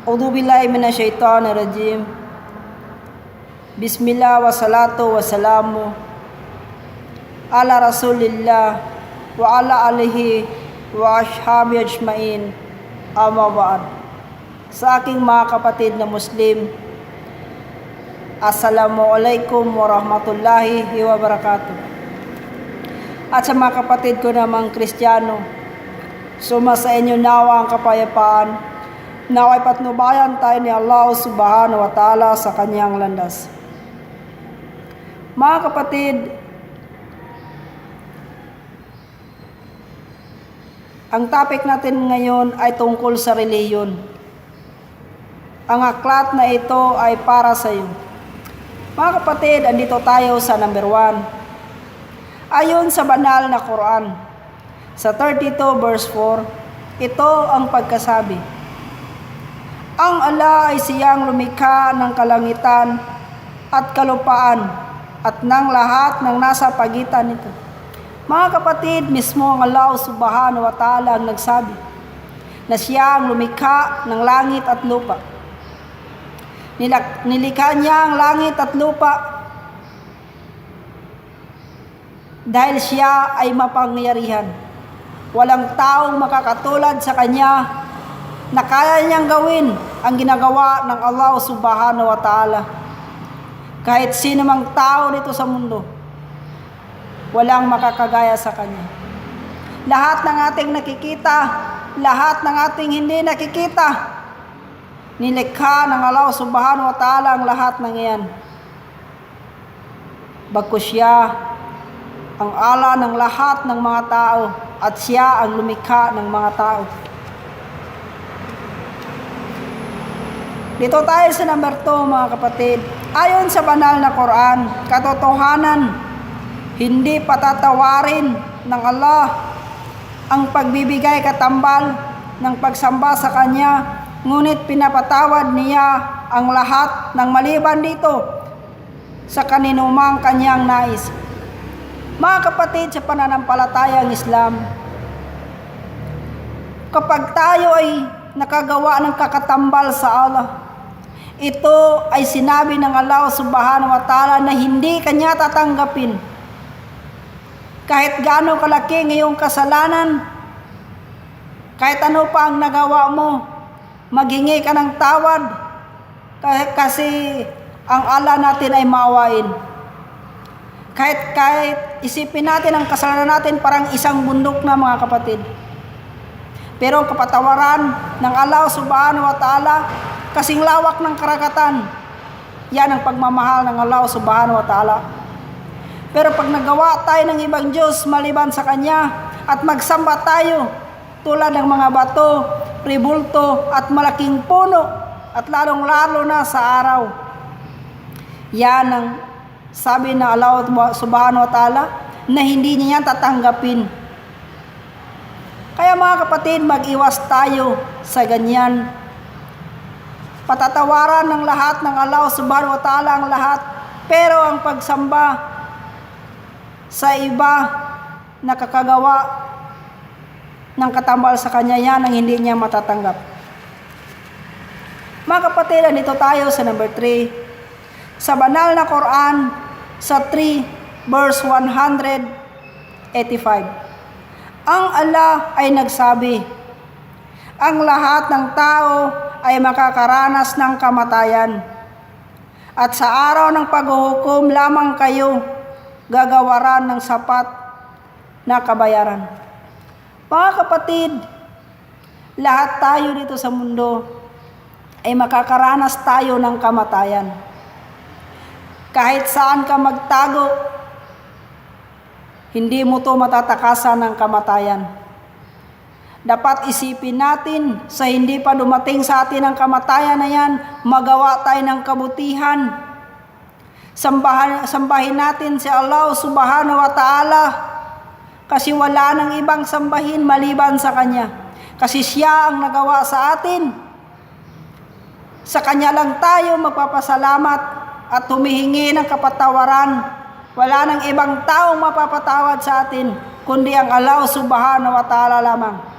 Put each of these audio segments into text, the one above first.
A'udzu billahi minasyaitonir rajim. Bismillah wa salatu wa salamu ala Rasulillah wa ala alihi wa ashabi ajmain. Amma ba'd. Sa aking mga kapatid na Muslim, Assalamualaikum warahmatullahi wabarakatuh. At sa mga kapatid ko namang Kristiyano, suma sa inyo nawa ang kapayapaan. Naway patnubayan tayo ni Allah subhanahu wa ta'ala sa kanyang landas. Mga kapatid, ang topic natin ngayon ay tungkol sa reliyon. Ang aklat na ito ay para sa iyo. Mga kapatid, andito tayo sa number 1. Ayon sa banal na Quran, sa 32 verse 4, ito ang pagkasabi. Ang Allah ay siyang lumikha ng kalangitan at kalupaan at ng lahat ng nasa pagitan nito. Mga kapatid, mismo ang Allah subhanahu wa ta'ala ang nagsabi na siya ang lumikha ng langit at lupa. Nilikha niya ang langit at lupa dahil siya ay mapangyarihan. Walang taong makakatulad sa kanya na kaya niyang gawin ang ginagawa ng Allah subhanahu wa ta'ala. Kahit sino mang tao dito sa mundo, walang makakagaya sa kanya. Lahat ng ating nakikita, lahat ng ating hindi nakikita, nilikha ng Allah subhanahu wa ta'ala ang lahat ng iyan. Bagkus siya ang ala ng lahat ng mga tao at siya ang lumikha ng mga tao. Dito tayo sa number 2, mga kapatid. Ayon sa banal na Quran, katotohanan, hindi patatawarin ng Allah ang pagbibigay katambal ng pagsamba sa Kanya, ngunit pinapatawad niya ang lahat ng maliban dito sa kaninumang Kanyang nais. Mga kapatid, sa pananampalatayang Islam, kapag tayo ay nakagawa ng kakatambal sa Allah, ito ay sinabi ng Allah subhanahu wa ta'ala na hindi Kanya tatanggapin. Kahit gaano kalaki ang iyong kasalanan, kahit ano pa ang nagawa mo, maghingi ka ng tawad kasi ang Allah natin ay maawain. Kahit isipin natin ang kasalanan natin parang isang bundok na, mga kapatid. Pero ang kapatawaran ng Allah subhanahu wa ta'ala, kasing lawak ng karagatan, yan ang pagmamahal ng Allah subhanahu wa ta'ala. Pero pag nagawa tayo ng ibang Diyos maliban sa Kanya at magsamba tayo tulad ng mga bato, ribulto at malaking puno at lalong-lalo na sa araw, yan ang sabi ng Allah subhanahu wa ta'ala na hindi niya tatanggapin. Kaya mga kapatid, mag-iwas tayo sa ganyan. Patatawaran ng lahat ng Allah subhanahu wa ta'ala ang lahat, pero ang pagsamba sa iba na kakagawa ng katambal sa Kanya, yan ang hindi niya matatanggap. Mga kapatid, dito tayo sa number 3. Sa banal na Quran, sa 3 verse 185. Ang Allah ay nagsabi, ang lahat ng tao ay makakaranas ng kamatayan. At sa araw ng paghuhukom lamang kayo gagawaran ng sapat na kabayaran. Mga kapatid, lahat tayo dito sa mundo ay makakaranas tayo ng kamatayan. Kahit saan ka magtago, hindi mo to matatakasan ng kamatayan. Dapat isipin natin sa hindi pa dumating sa atin ang kamatayan na yan, magawa tayo ng kabutihan. Sambahin natin si Allah subhanahu wa ta'ala kasi wala nang ibang sambahin maliban sa Kanya. Kasi siya ang nagawa sa atin. Sa Kanya lang tayo magpapasalamat at humihingi ng kapatawaran. Wala nang ibang taong mapapatawad sa atin kundi ang Allah subhanahu wa ta'ala lamang.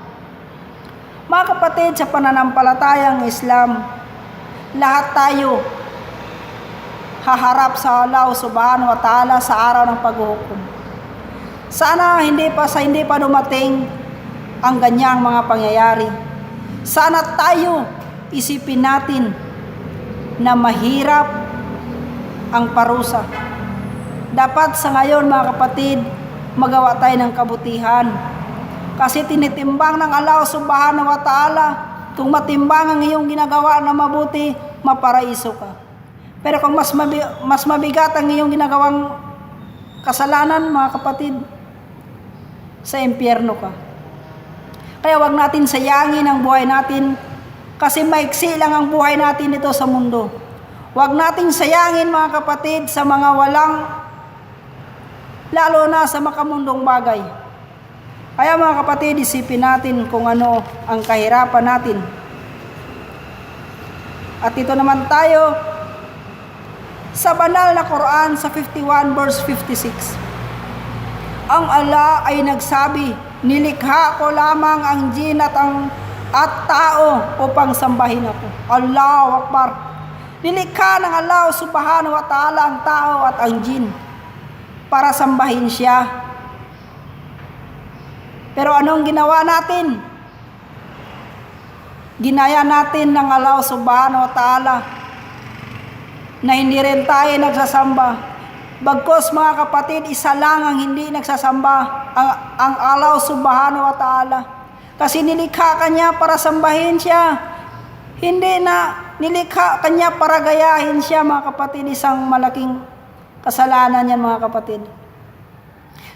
Mga kapatid, sa pananampalatayang Islam, lahat tayo haharap sa Allah subhanahu wa ta'ala sa araw ng paghuhukom. Sana hindi pa dumating ang ganyang mga pangyayari. Sana tayo isipin natin na mahirap ang parusa. Dapat sa ngayon mga kapatid, magawa tayo ng kabutihan. Kasi tinitimbang ng Allah subhanahu wa ta'ala, kung matimbang ang iyong ginagawa na mabuti, maparaiso ka. Pero kung mas mabigat ang iyong ginagawang kasalanan, mga kapatid, sa impyerno ka. Kaya wag natin sayangin ang buhay natin, kasi maiksi lang ang buhay natin dito sa mundo. Wag nating sayangin mga kapatid sa mga walang, lalo na sa makamundong bagay. Kaya mga kapatid, isipin natin kung ano ang kahirapan natin. At ito naman tayo sa banal na Quran sa 51 verse 56. Ang Allah ay nagsabi, nilikha ko lamang ang jin at tao upang sambahin ako. Allahu Akbar. Nilikha ng Allah subhanahu wa ta'ala ang tao at ang jin para sambahin siya. Pero anong ginawa natin? Ginaya natin ng Allah subhanahu wa ta'ala na hindi rin tayo nagsasamba. Bagkus mga kapatid, isa lang ang hindi nagsasamba, ang Allah subhanahu wa ta'ala. Kasi nilikha kanya para sambahin siya. Hindi na nilikha kanya para gayahin siya mga kapatid. Isang malaking kasalanan yan mga kapatid.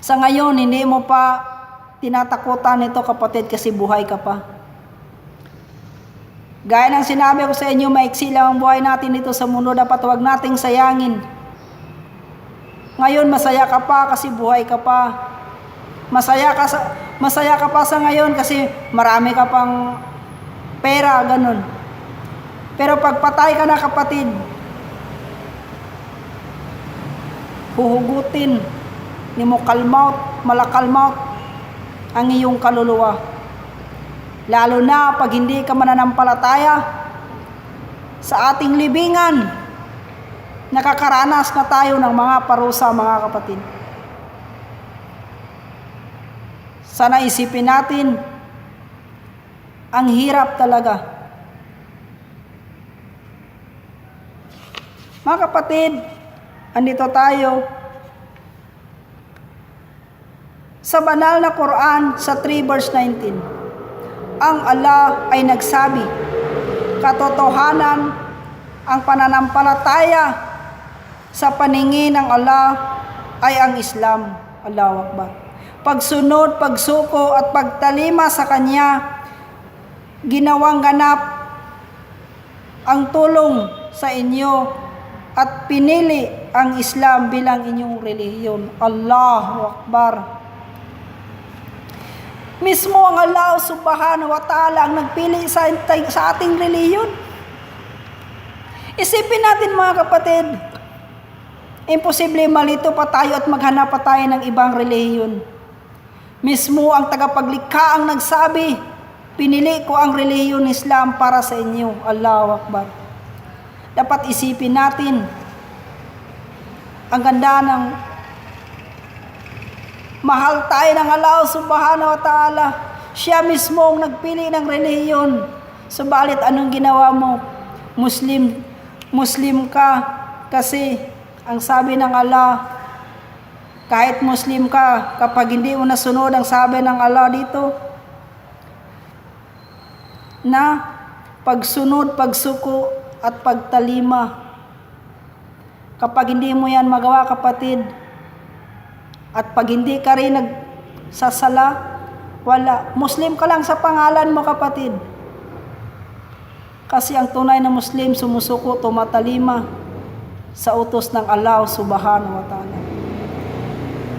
Sa ngayon, hindi mo pa tinatakutan ito kapatid kasi buhay ka pa. Gaya ng sinabi ko sa inyo, maiksi lang ang buhay natin dito sa mundo. Dapat huwag nating sayangin. Ngayon, masaya ka pa kasi buhay ka pa. Masaya ka pa sa ngayon kasi marami ka pang pera, ganun. Pero pag patay ka na kapatid, huhugutin ni mo malakalmaut ang iyong kaluluwa. Lalo na pag hindi ka mananampalataya sa ating libingan, nakakaranas na tayo ng mga parusa mga kapatid. Sana isipin natin, ang hirap talaga. Mga kapatid, andito tayo sa banal na Quran sa 3 verse 19. Ang Allah ay nagsabi, katotohanan ang pananampalataya sa paningin ng Allah ay ang Islam. Allahu Akbar. Pagsunod, pagsuko at pagtalima sa Kanya, ginawang ganap ang tulong sa inyo at pinili ang Islam bilang inyong relihiyon. Allahu Akbar. Mismo ang Allah subhanahu wa ta'ala ang nagpili sa ating relihiyon. Isipin natin mga kapatid, imposible malito pa tayo at maghanap pa tayo ng ibang relihiyon. Mismo ang tagapaglikha ang nagsabi, pinili ko ang relihiyon Islam para sa inyo. Allahu Akbar. Dapat isipin natin, ang ganda ng mahal tayo ng Allah subhanahu wa ta'ala. Siya mismo ang nagpili ng relihiyon. Subalit anong ginawa mo? Muslim ka kasi ang sabi ng Allah, kahit Muslim ka, kapag hindi mo nasunod ang sabi ng Allah dito, na pagsunod, pagsuko at pagtalima, kapag hindi mo yan magawa kapatid, at pag hindi ka rin nagsasala, wala. Muslim ka lang sa pangalan mo kapatid. Kasi ang tunay na Muslim sumusuko, tumatalima sa utos ng Allah subhanahu wa ta'ala.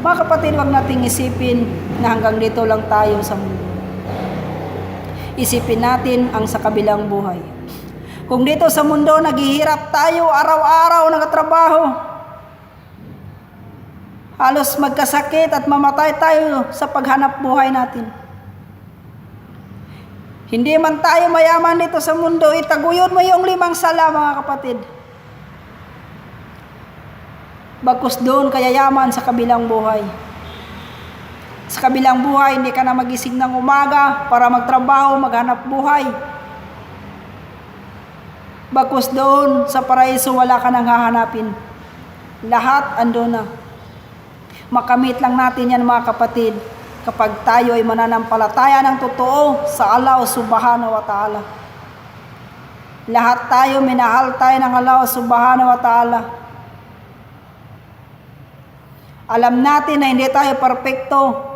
Mga kapatid, wag nating isipin na hanggang dito lang tayo sa mundo. Isipin natin ang sa kabilang buhay. Kung dito sa mundo naghihirap tayo araw-araw nagtatrabaho, halos magkasakit at mamatay tayo sa paghanap buhay natin. Hindi man tayo mayaman dito sa mundo, itaguyod mo yung 5 sala, mga kapatid. Bagkus doon kayayaman sa kabilang buhay. Sa kabilang buhay, hindi ka na magising ng umaga para magtrabaho, maghanap buhay. Bagkus doon sa paraiso, wala ka nang hahanapin. Lahat ando na. Makamit lang natin yan, mga kapatid, kapag tayo ay mananampalataya ng totoo sa Allah subhanahu wa ta'ala. Lahat tayo, minahal tayo ng Allah subhanahu wa ta'ala. Alam natin na hindi tayo perpekto.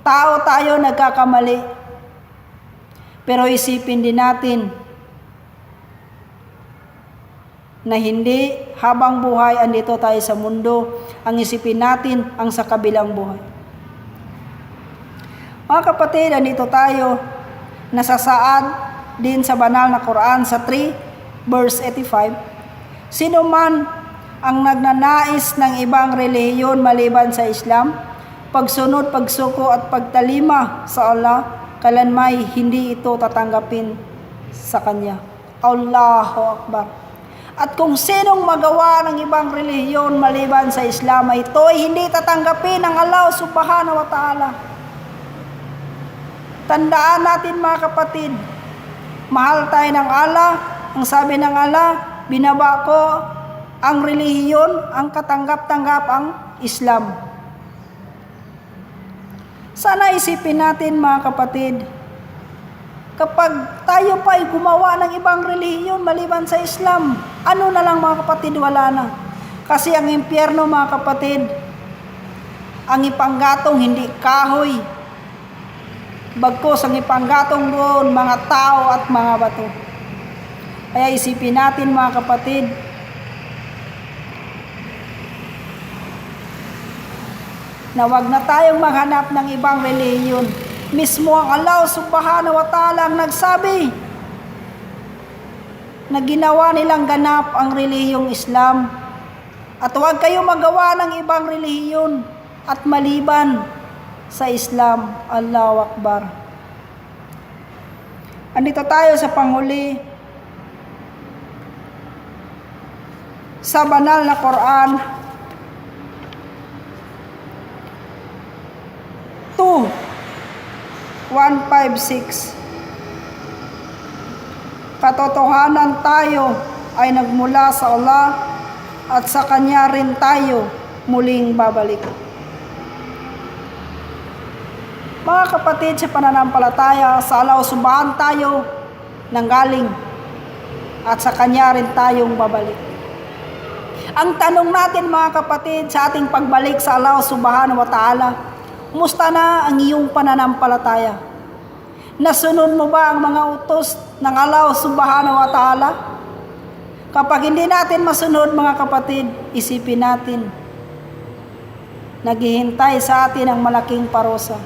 Tao tayo, nagkakamali. Pero isipin din natin na hindi habang buhay andito tayo sa mundo, ang isipin natin ang sa kabilang buhay. Mga kapatid, andito tayo, nasasaad din sa banal na Quran sa 3 verse 85. Sino man ang nagnanais ng ibang relihiyon maliban sa Islam, pagsunod, pagsuko at pagtalima sa Allah, kalanmay hindi ito tatanggapin sa Kanya. Allahu Akbar. At kung sinong magawa ng ibang relihiyon maliban sa Islam, ito ay hindi tatanggapin ng Allah subhanahu wa ta'ala. Tandaan natin, mga kapatid, mahal tayo ng Allah. Ang sabi ng Allah, binaba ko ang relihiyon, ang katanggap-tanggap ang Islam. Sana isipin natin, mga kapatid, kapag tayo pa ay gumawa ng ibang relihiyon maliban sa Islam, ano na lang, mga kapatid, wala na. Kasi ang impyerno, mga kapatid, ang ipanggatong hindi kahoy, bagkus ang ipanggatong doon mga tao at mga bato. Kaya isipin natin, mga kapatid, na wag na tayong maghanap ng ibang relihiyon. Mismo ang Allah subhanahu wa ta'ala ang nagsabi na ginawa nilang ganap ang relihiyong Islam. At huwag kayong magawa ng ibang relihiyon at maliban sa Islam. Allahu Akbar. Andito tayo sa panghuli sa banal na Quran 2:156. Katotohanan tayo ay nagmula sa Allah at sa Kanya rin tayo muling babalik. Mga kapatid, sa pananampalataya sa Allah subhanahu tayo nanggaling at sa Kanya rin tayong babalik. Ang tanong natin, mga kapatid, sa ating pagbalik sa Allah subhanahu wa ta'ala, kumusta na ang iyong pananampalataya? Nasunod mo ba ang mga utos ng Allah subhanahu wa ta'ala? Kapag hindi natin masunod, mga kapatid, isipin natin, naghihintay sa atin ang malaking parusa.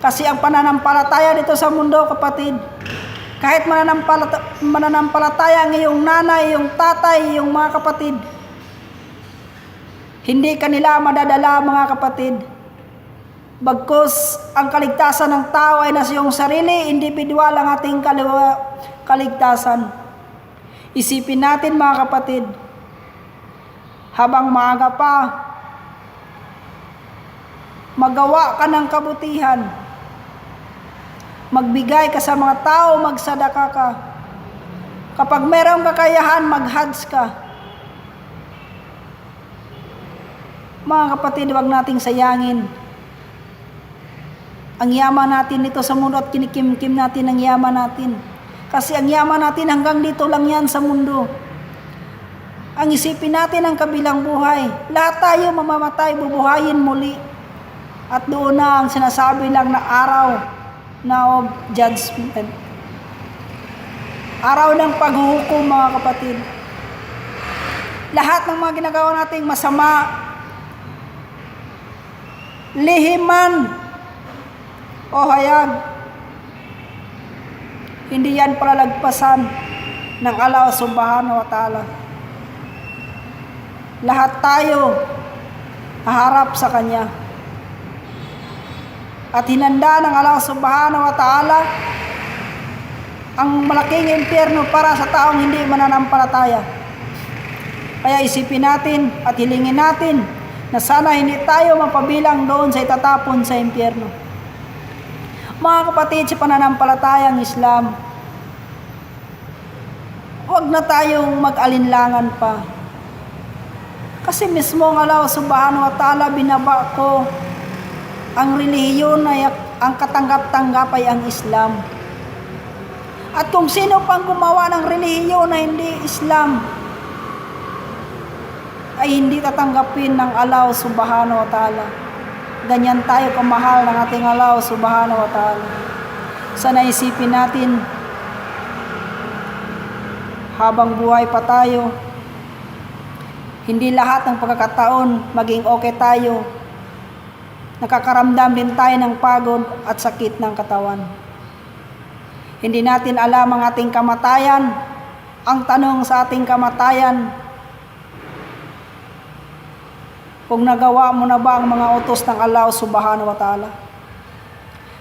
Kasi ang pananampalataya dito sa mundo, kapatid, kahit mananampalataya ang iyong nanay, iyong tatay, iyong mga kapatid, hindi kanila madadala, mga kapatid. Bagkus ang kaligtasan ng tao ay nasa iyong sarili, individual ang ating kaligtasan. Isipin natin, mga kapatid, habang maaga pa, magawa ka ng kabutihan, magbigay ka sa mga tao, magsadaka ka. Kapag mayroong kakayahan, mag-hajj ka. Mga kapatid, huwag nating sayangin ang yaman natin dito sa mundo at kinikimkim natin ang yaman natin. Kasi ang yaman natin hanggang dito lang yan sa mundo. Ang isipin natin ang kabilang buhay. Lahat tayo mamamatay, bubuhayin muli. At doon na ang sinasabi lang na araw na of judgment. Araw ng paghuhukom, mga kapatid. Lahat ng mga ginagawa nating masama, lihiman o hayag, hindi yan palalagpasan ng Allah subhanahu wa ta'ala. Lahat tayo haharap sa Kanya. At hinanda ng Allah subhanahu wa ta'ala ang malaking impyerno para sa taong hindi mananampalataya. Kaya isipin natin at hilingin natin na sana hindi tayo mapabilang doon sa itatapon sa impyerno. Mga kapatid, sa pananampalatayang Islam, huwag na tayong mag-alinlangan pa. Kasi mismo ang Allah subhanahu wa ta'ala binaba ko ang relihiyon ay ang katanggap-tanggap ay ang Islam. At kung sino pang gumawa ng relihiyon na hindi Islam, ay hindi tatanggapin ng Allah subhanahu wa ta'ala. Ganyan tayo kamahal ng ating Allah subhanahu wa ta'ala. Sana isipin natin, habang buhay pa tayo, hindi lahat ng pagkakataon maging okay tayo. Nakakaramdam din tayo ng pagod at sakit ng katawan. Hindi natin alam ang ating kamatayan. Ang tanong sa ating kamatayan, kung nagawa mo na ba ang mga utos ng Allah subhanahu wa ta'ala?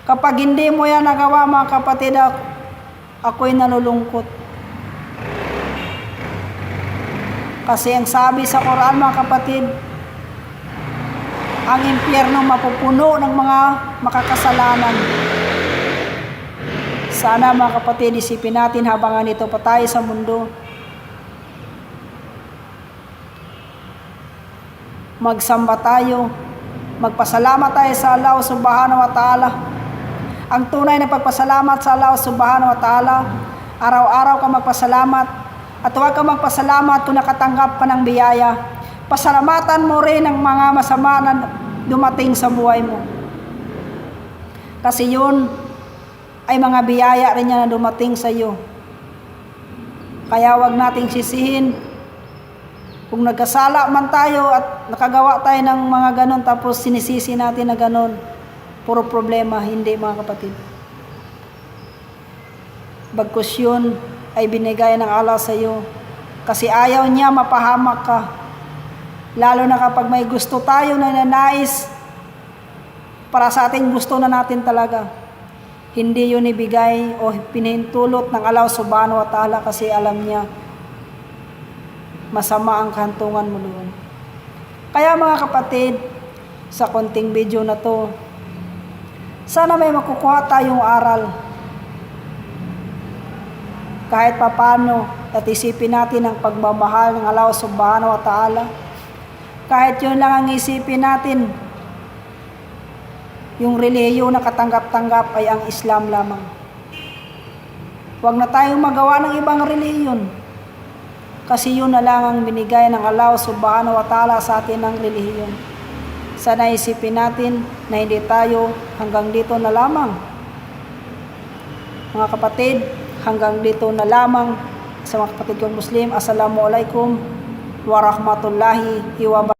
Kapag hindi mo yan nagawa, mga kapatid, ako'y nalulungkot. Kasi ang sabi sa Quran, mga kapatid, ang impyerno mapupuno ng mga makakasalanan. Sana, mga kapatid, isipin natin habang nito pa tayo sa mundo, magsamba tayo, magpasalamat tayo sa Allah subhanahu wa ta'ala. Ang tunay na pagpasalamat sa Allah subhanahu wa ta'ala, araw-araw ka magpasalamat, at huwag ka magpasalamat kung nakatanggap ka ng biyaya. Pasalamatan mo rin ang mga masama na dumating sa buhay mo. Kasi yun ay mga biyaya rin yan na dumating sa iyo. Kaya huwag nating sisihin. Kung nagkasala man tayo at nakagawa tayo ng mga ganon tapos sinisisi natin na ganon, puro problema, hindi, mga kapatid. Bagkus yun ay binigay ng Allah sa iyo kasi ayaw niya mapahamak ka. Lalo na kapag may gusto tayo na nanais para sa ating gusto na natin talaga. Hindi yun ibigay o pinahintulot ng Allah subhanahu wa ta'ala kasi alam niya masama ang kantungan mo doon. Kaya, mga kapatid, sa konting video na to, sana may makukuha tayong aral. Kahit papano, at isipin natin ang pagmamahal ng Allah subhanahu wa ta'ala. Kahit yun lang ang isipin natin, yung relihiyon na katanggap-tanggap ay ang Islam lamang. Huwag na tayong magawa ng ibang relihiyon. Kasi yun na lang ang binigay ng Allah subhanahu wa ta'ala sa atin ng relihiyon. Sana isipin natin na hindi tayo hanggang dito na lamang. Mga kapatid, hanggang dito na lamang sa mga kapatid kong Muslim. Assalamualaikum warahmatullahi wabarakatuh.